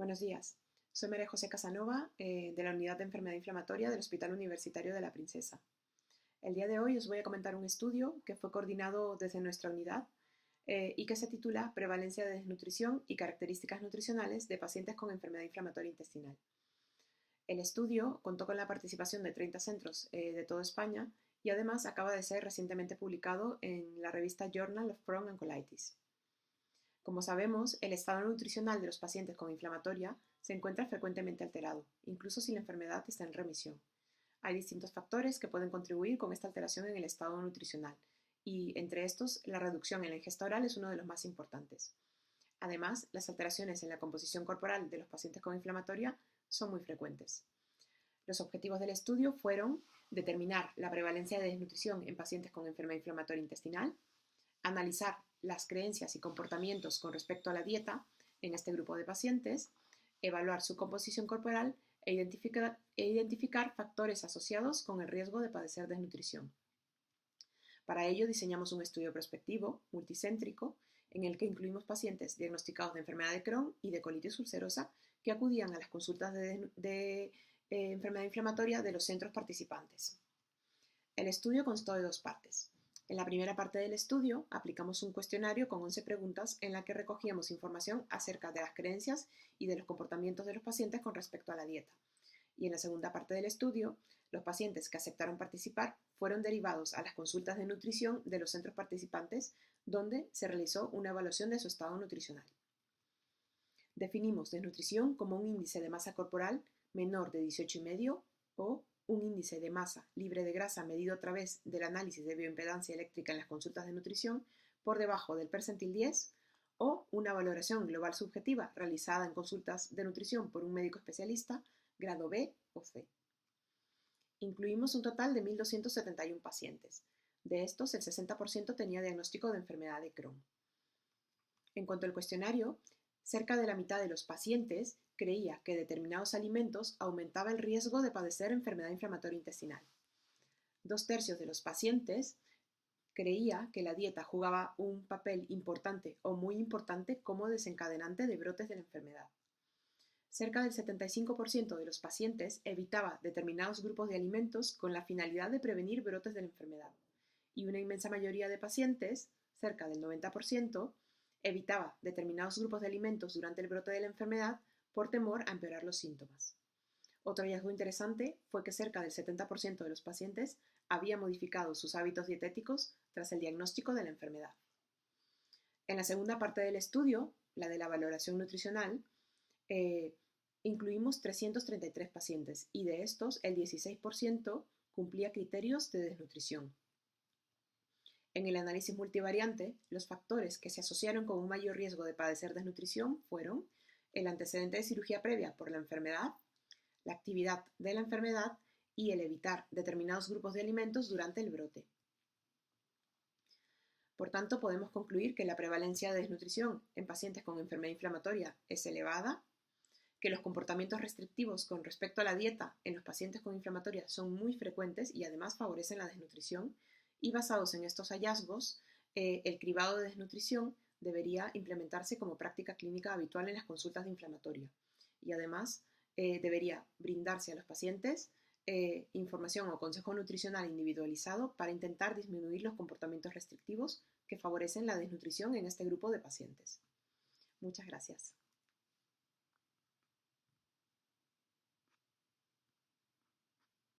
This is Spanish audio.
Buenos días, soy María José Casanova, de la Unidad de Enfermedad Inflamatoria del Hospital Universitario de la Princesa. El día de hoy os voy a comentar un estudio que fue coordinado desde nuestra unidad y que se titula Prevalencia de desnutrición y características nutricionales de pacientes con enfermedad inflamatoria intestinal. El estudio contó con la participación de 30 centros de toda España y además acaba de ser recientemente publicado en la revista Journal of Crohn and Colitis. Como sabemos, el estado nutricional de los pacientes con inflamatoria se encuentra frecuentemente alterado, incluso si la enfermedad está en remisión. Hay distintos factores que pueden contribuir con esta alteración en el estado nutricional, y entre estos, la reducción en la ingesta oral es uno de los más importantes. Además, las alteraciones en la composición corporal de los pacientes con inflamatoria son muy frecuentes. Los objetivos del estudio fueron determinar la prevalencia de desnutrición en pacientes con enfermedad inflamatoria intestinal, analizar las creencias y comportamientos con respecto a la dieta en este grupo de pacientes, evaluar su composición corporal e identificar factores asociados con el riesgo de padecer desnutrición. Para ello diseñamos un estudio prospectivo, multicéntrico, en el que incluimos pacientes diagnosticados de enfermedad de Crohn y de colitis ulcerosa que acudían a las consultas de enfermedad inflamatoria de los centros participantes. El estudio constó de dos partes. En la primera parte del estudio aplicamos un cuestionario con 11 preguntas en la que recogíamos información acerca de las creencias y de los comportamientos de los pacientes con respecto a la dieta. Y en la segunda parte del estudio, los pacientes que aceptaron participar fueron derivados a las consultas de nutrición de los centros participantes, donde se realizó una evaluación de su estado nutricional. Definimos desnutrición como un índice de masa corporal menor de 18,5 o un índice de masa libre de grasa medido a través del análisis de bioimpedancia eléctrica en las consultas de nutrición por debajo del percentil 10 o una valoración global subjetiva realizada en consultas de nutrición por un médico especialista grado B o C. Incluimos un total de 1.271 pacientes. De estos, el 60% tenía diagnóstico de enfermedad de Crohn. En cuanto al cuestionario, cerca de la mitad de los pacientes creía que determinados alimentos aumentaban el riesgo de padecer enfermedad inflamatoria intestinal. 2/3 de los pacientes creía que la dieta jugaba un papel importante o muy importante como desencadenante de brotes de la enfermedad. Cerca del 75% de los pacientes evitaba determinados grupos de alimentos con la finalidad de prevenir brotes de la enfermedad. Y una inmensa mayoría de pacientes, cerca del 90%, evitaba determinados grupos de alimentos durante el brote de la enfermedad por temor a empeorar los síntomas. Otro hallazgo interesante fue que cerca del 70% de los pacientes había modificado sus hábitos dietéticos tras el diagnóstico de la enfermedad. En la segunda parte del estudio, la de la valoración nutricional, incluimos 333 pacientes y de estos el 16% cumplía criterios de desnutrición. En el análisis multivariante, los factores que se asociaron con un mayor riesgo de padecer desnutrición fueron el antecedente de cirugía previa por la enfermedad, la actividad de la enfermedad y el evitar determinados grupos de alimentos durante el brote. Por tanto, podemos concluir que la prevalencia de desnutrición en pacientes con enfermedad inflamatoria es elevada, que los comportamientos restrictivos con respecto a la dieta en los pacientes con inflamatoria son muy frecuentes y además favorecen la desnutrición, y basados en estos hallazgos, el cribado de desnutrición debería implementarse como práctica clínica habitual en las consultas de inflamatoria y además debería brindarse a los pacientes información o consejo nutricional individualizado para intentar disminuir los comportamientos restrictivos que favorecen la desnutrición en este grupo de pacientes. Muchas gracias.